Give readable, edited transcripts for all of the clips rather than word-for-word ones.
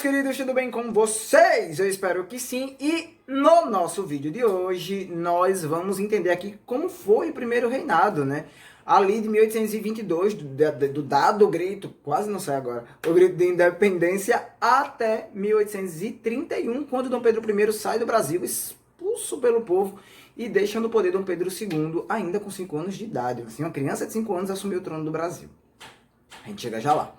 meus queridos, tudo bem com vocês? Eu espero que sim. E no nosso vídeo de hoje, nós vamos entender aqui como foi o primeiro reinado, né? Ali de 1822, do dado grito, quase não sei agora, o grito de independência, até 1831, quando Dom Pedro I sai do Brasil, expulso pelo povo, e deixa no poder Dom Pedro II, ainda com 5 anos de idade. Assim, uma criança de 5 anos assumiu o trono do Brasil. A gente chega já lá.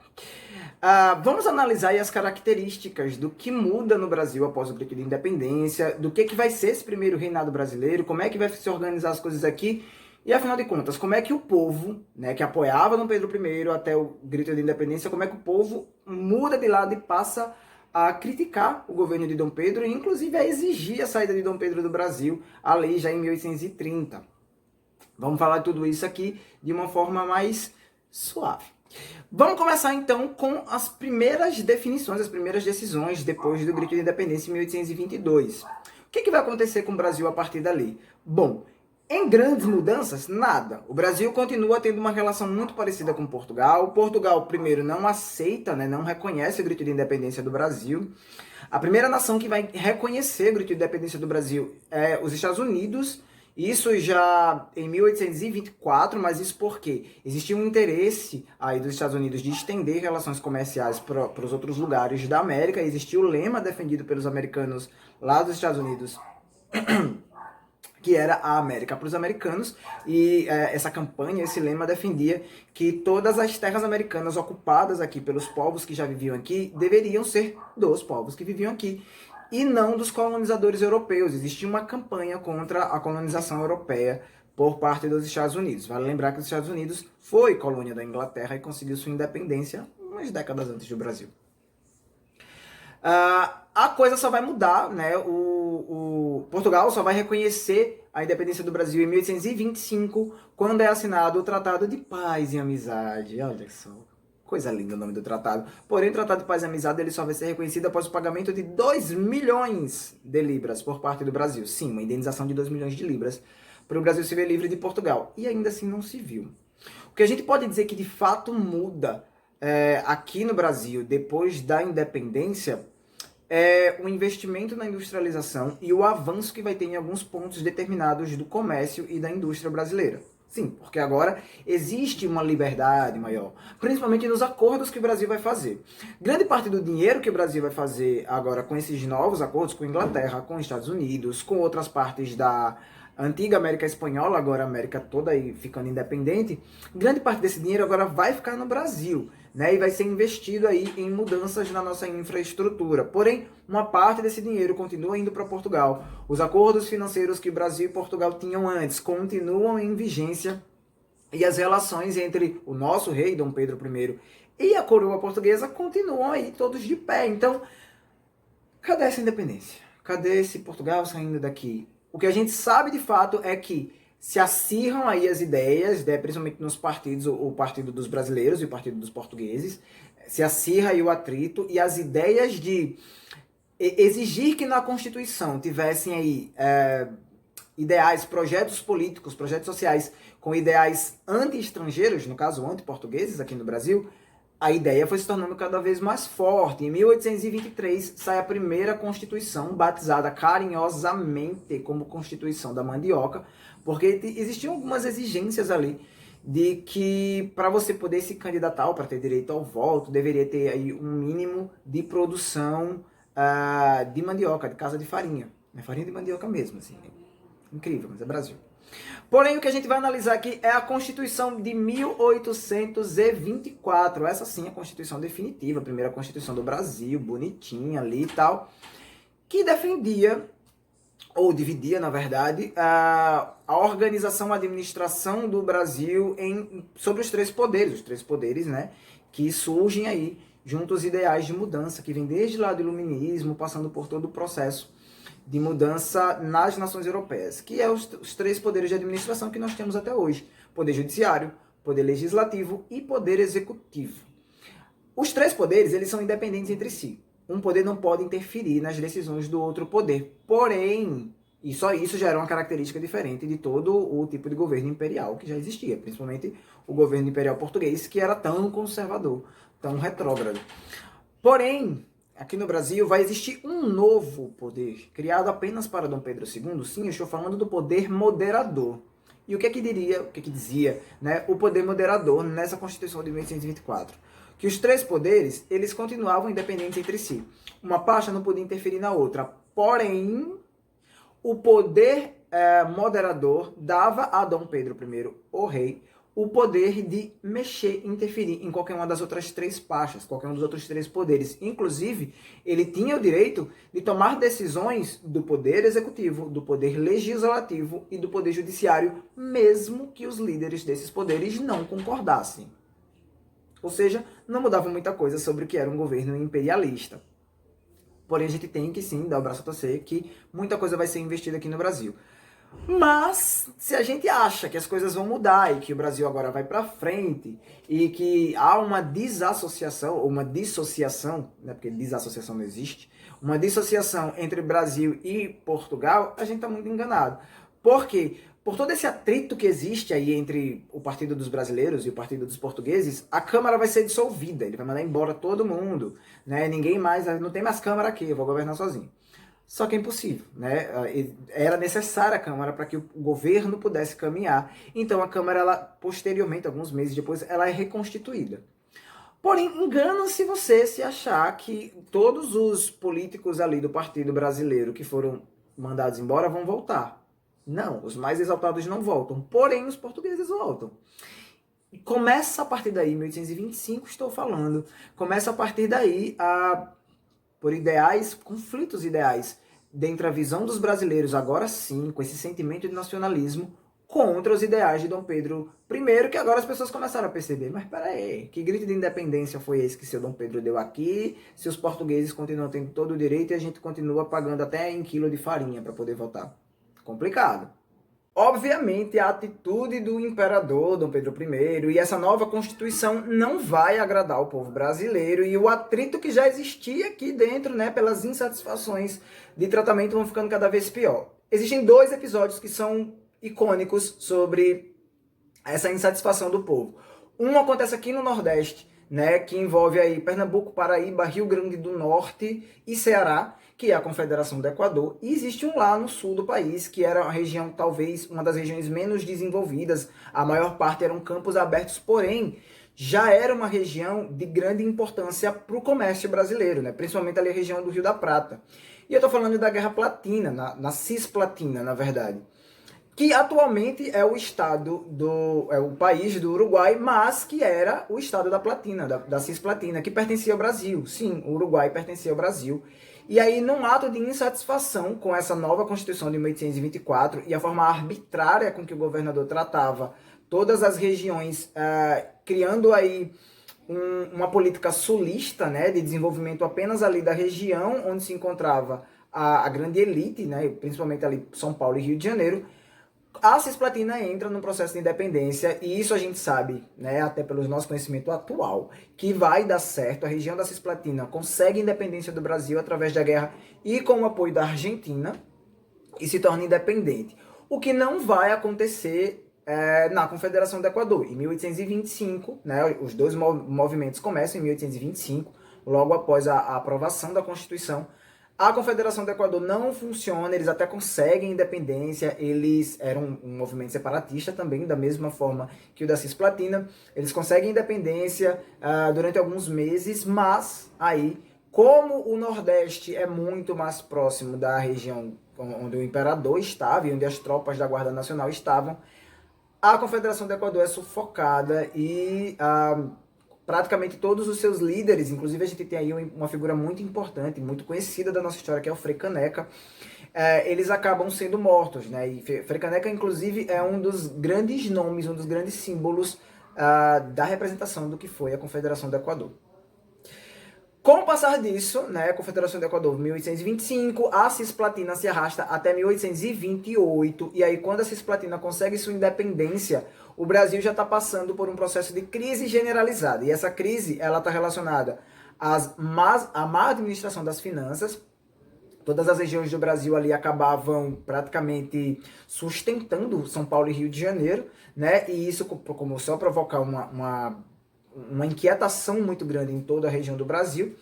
Vamos analisar aí as características do que muda no Brasil após o grito de independência, do que vai ser esse primeiro reinado brasileiro, como é que vai se organizar as coisas aqui, e afinal de contas, como é que o povo, né, que apoiava Dom Pedro I até o grito de independência, como é que o povo muda de lado e passa a criticar o governo de Dom Pedro, e inclusive a exigir a saída de Dom Pedro do Brasil, ali já em 1830. Vamos falar de tudo isso aqui de uma forma mais suave. Vamos começar então com as primeiras definições, as primeiras decisões depois do grito de independência em 1822. O que vai acontecer com o Brasil a partir dali? Bom, em grandes mudanças, nada. O Brasil continua tendo uma relação muito parecida com Portugal. Portugal, primeiro, não aceita, né, não reconhece o grito de independência do Brasil. A primeira nação que vai reconhecer o grito de independência do Brasil é os Estados Unidos. Isso já em 1824, mas isso porque existia um interesse aí dos Estados Unidos de estender relações comerciais para os outros lugares da América. Existia o lema defendido pelos americanos lá dos Estados Unidos, que era a América para os americanos, e essa campanha, esse lema defendia que todas as terras americanas ocupadas aqui pelos povos que já viviam aqui deveriam ser dos povos que viviam aqui, e não dos colonizadores europeus. Existia uma campanha contra a colonização europeia por parte dos Estados Unidos. Vale lembrar que os Estados Unidos foi colônia da Inglaterra e conseguiu sua independência umas décadas antes do Brasil. A coisa só vai mudar, né? O Portugal só vai reconhecer a independência do Brasil em 1825, quando é assinado o Tratado de Paz e Amizade. Olha só. Coisa linda o nome do tratado. Porém, o Tratado de Paz e Amizade ele só vai ser reconhecido após o pagamento de 2 milhões de libras por parte do Brasil. Sim, uma indenização de 2 milhões de libras para o Brasil se ver livre de Portugal. E ainda assim não se viu. O que a gente pode dizer que de fato muda aqui no Brasil, depois da independência, é o investimento na industrialização e o avanço que vai ter em alguns pontos determinados do comércio e da indústria brasileira. Sim, porque agora existe uma liberdade maior, principalmente nos acordos que o Brasil vai fazer. Grande parte do dinheiro que o Brasil vai fazer agora com esses novos acordos com a Inglaterra, com os Estados Unidos, com outras partes da antiga América Espanhola, agora a América toda aí ficando independente, grande parte desse dinheiro agora vai ficar no Brasil, né, e vai ser investido aí em mudanças na nossa infraestrutura. Porém, uma parte desse dinheiro continua indo para Portugal. Os acordos financeiros que o Brasil e Portugal tinham antes continuam em vigência, e as relações entre o nosso rei, Dom Pedro I, e a coroa portuguesa continuam aí todos de pé. Então, cadê essa independência? Cadê esse Portugal saindo daqui? O que a gente sabe de fato é que se acirram aí as ideias, né, principalmente nos partidos, o Partido dos Brasileiros e o Partido dos Portugueses, se acirra aí o atrito, e as ideias de exigir que na Constituição tivessem aí ideais, projetos políticos, projetos sociais com ideais anti-estrangeiros, no caso anti-portugueses aqui no Brasil, a ideia foi se tornando cada vez mais forte. Em 1823 sai a primeira Constituição, batizada carinhosamente como Constituição da Mandioca, porque existiam algumas exigências ali de que para você poder se candidatar ou para ter direito ao voto, deveria ter aí um mínimo de produção de mandioca, de casa de farinha. É farinha de mandioca mesmo, assim. Incrível, mas é Brasil. Porém, o que a gente vai analisar aqui é a Constituição de 1824. Essa sim é a Constituição definitiva, a primeira Constituição do Brasil, bonitinha ali e tal, que defendia, ou dividia, na verdade, a organização, a administração do Brasil sobre os 3 poderes, né, que surgem aí junto aos ideais de mudança, que vem desde lá do Iluminismo, passando por todo o processo de mudança nas nações europeias, que é os 3 poderes de administração que nós temos até hoje: poder judiciário, poder legislativo e poder executivo. Os 3 poderes, eles são independentes entre si. Um poder não pode interferir nas decisões do outro poder. Porém, e só isso já era uma característica diferente de todo o tipo de governo imperial que já existia, principalmente o governo imperial português, que era tão conservador, tão retrógrado. Porém, aqui no Brasil vai existir um novo poder, criado apenas para Dom Pedro II. Sim, eu estou falando do poder moderador. E o que é que dizia, né, o poder moderador nessa Constituição de 1824? Que os três poderes, eles continuavam independentes entre si. Uma parte não podia interferir na outra. Porém, o poder moderador dava a Dom Pedro I, o rei, o poder de mexer, interferir em qualquer uma das outras três pastas, qualquer um dos outros três poderes. Inclusive, ele tinha o direito de tomar decisões do poder executivo, do poder legislativo e do poder judiciário, mesmo que os líderes desses poderes não concordassem. Ou seja, não mudava muita coisa sobre o que era um governo imperialista. Porém, a gente tem que sim dar o braço a torcer que muita coisa vai ser investida aqui no Brasil. Mas, se a gente acha que as coisas vão mudar e que o Brasil agora vai para frente e que há uma desassociação, ou uma dissociação, né, porque desassociação não existe, uma dissociação entre Brasil e Portugal, a gente está muito enganado. Por quê? Por todo esse atrito que existe aí entre o Partido dos Brasileiros e o Partido dos Portugueses, a Câmara vai ser dissolvida, ele vai mandar embora todo mundo, né? Ninguém mais, não tem mais Câmara aqui, eu vou governar sozinho. Só que é impossível, né? Era necessária a Câmara para que o governo pudesse caminhar. Então a Câmara, ela, posteriormente, alguns meses depois, ela é reconstituída. Porém, engana-se você se achar que todos os políticos ali do Partido Brasileiro que foram mandados embora vão voltar. Não, os mais exaltados não voltam. Porém, os portugueses voltam. Começa a partir daí, 1825, estou falando, começa a partir daí por ideais, conflitos ideais, dentro da visão dos brasileiros, agora sim, com esse sentimento de nacionalismo, contra os ideais de Dom Pedro I, que agora as pessoas começaram a perceber, mas peraí, que grito de independência foi esse que seu Dom Pedro deu aqui, se os portugueses continuam tendo todo o direito e a gente continua pagando até em quilo de farinha para poder votar? Complicado. Obviamente, a atitude do imperador Dom Pedro I e essa nova Constituição não vai agradar o povo brasileiro, e o atrito que já existia aqui dentro, né, pelas insatisfações de tratamento, vão ficando cada vez pior. Existem dois episódios que são icônicos sobre essa insatisfação do povo. Um acontece aqui no Nordeste, né, que envolve aí Pernambuco, Paraíba, Rio Grande do Norte e Ceará, que é a Confederação do Equador, e existe um lá no sul do país, que era uma região, talvez, uma das regiões menos desenvolvidas, a maior parte eram campos abertos, porém, já era uma região de grande importância para o comércio brasileiro, né? Principalmente ali a região do Rio da Prata. E eu estou falando da Guerra Platina, na Cisplatina, na verdade, que atualmente é o estado é o país do Uruguai, mas que era o estado da Platina, da Cisplatina, que pertencia ao Brasil. Sim, o Uruguai pertencia ao Brasil. E aí, num ato de insatisfação com essa nova Constituição de 1824 e a forma arbitrária com que o governador tratava todas as regiões, criando aí uma política sulista, né, de desenvolvimento apenas ali da região onde se encontrava a grande elite, né, principalmente ali São Paulo e Rio de Janeiro, a Cisplatina entra no processo de independência, e isso a gente sabe, né, até pelo nosso conhecimento atual, que vai dar certo. A região da Cisplatina consegue a independência do Brasil através da guerra e com o apoio da Argentina, e se torna independente. O que não vai acontecer na Confederação do Equador. Em 1825, né, os dois movimentos começam em 1825, logo após a aprovação da Constituição. A Confederação do Equador não funciona, eles até conseguem independência, eles eram um movimento separatista também, da mesma forma que o da Cisplatina. Eles conseguem independência durante alguns meses, mas aí, como o Nordeste é muito mais próximo da região onde o imperador estava e onde as tropas da Guarda Nacional estavam, a Confederação do Equador é sufocada e praticamente todos os seus líderes, inclusive a gente tem aí uma figura muito importante, muito conhecida da nossa história, que é o Frei Caneca, eles acabam sendo mortos, né? E Frei Caneca, inclusive, é um dos grandes nomes, um dos grandes símbolos da representação do que foi a Confederação do Equador. Com o passar disso, né, a Confederação do Equador, 1825, a Cisplatina se arrasta até 1828, e aí quando a Cisplatina consegue sua independência, o Brasil já está passando por um processo de crise generalizada, e essa crise ela está relacionada à má administração das finanças. Todas as regiões do Brasil ali acabavam praticamente sustentando São Paulo e Rio de Janeiro, né, e isso começou a provocar uma inquietação muito grande em toda a região do Brasil.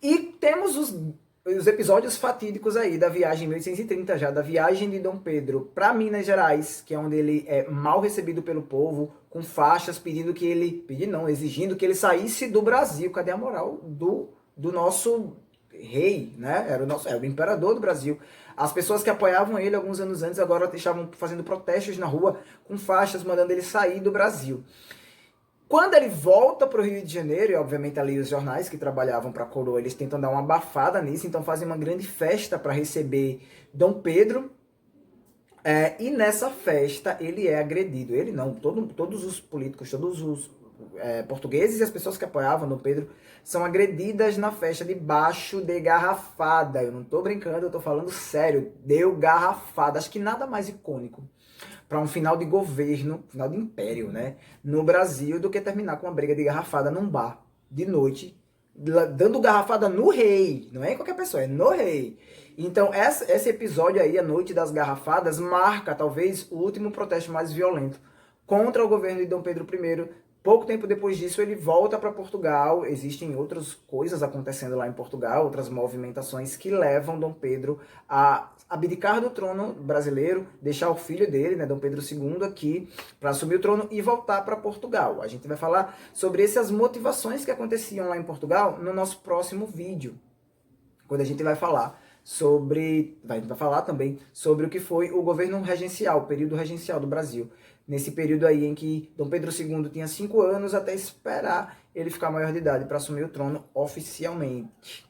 E temos os episódios fatídicos aí da viagem 1830 já, da viagem de Dom Pedro para Minas Gerais, que é onde ele é mal recebido pelo povo, com faixas exigindo que ele saísse do Brasil. Cadê a moral do nosso rei, né? Era o imperador do Brasil. As pessoas que apoiavam ele alguns anos antes agora estavam fazendo protestos na rua com faixas mandando ele sair do Brasil. Quando ele volta para o Rio de Janeiro, e obviamente ali os jornais que trabalhavam para a coroa, eles tentam dar uma abafada nisso, então fazem uma grande festa para receber Dom Pedro. E nessa festa ele é agredido. Ele não, todos os políticos, todos os portugueses e as pessoas que apoiavam Dom Pedro são agredidas na festa debaixo de garrafada. Eu não tô brincando, eu tô falando sério. Deu garrafada. Acho que nada mais icônico para um final de governo, final de império, né, no Brasil, do que terminar com uma briga de garrafada num bar, de noite, dando garrafada no rei. Não é em qualquer pessoa, é no rei. Então, esse episódio aí, a Noite das Garrafadas, marca, talvez, o último protesto mais violento contra o governo de Dom Pedro I. Pouco tempo depois disso, ele volta para Portugal. Existem outras coisas acontecendo lá em Portugal, outras movimentações que levam Dom Pedro a abdicar do trono brasileiro, deixar o filho dele, né, Dom Pedro II, aqui para assumir o trono e voltar para Portugal. A gente vai falar sobre essas motivações que aconteciam lá em Portugal no nosso próximo vídeo, quando a gente vai falar vai falar também sobre o que foi o governo regencial, o período regencial do Brasil. Nesse período aí em que Dom Pedro II tinha 5 anos até esperar ele ficar maior de idade para assumir o trono oficialmente,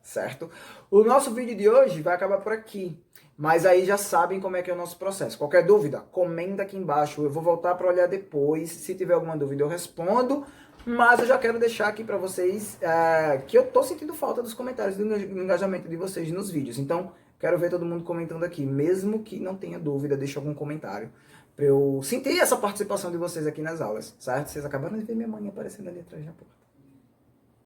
certo? O nosso vídeo de hoje vai acabar por aqui, mas aí já sabem como é que é o nosso processo. Qualquer dúvida, comenta aqui embaixo, eu vou voltar para olhar depois, se tiver alguma dúvida eu respondo, mas eu já quero deixar aqui para vocês que eu tô sentindo falta dos comentários, do engajamento de vocês nos vídeos, então quero ver todo mundo comentando aqui, mesmo que não tenha dúvida, deixa algum comentário, para eu sentir essa participação de vocês aqui nas aulas, certo? Vocês acabaram de ver minha mãe aparecendo ali atrás da porta.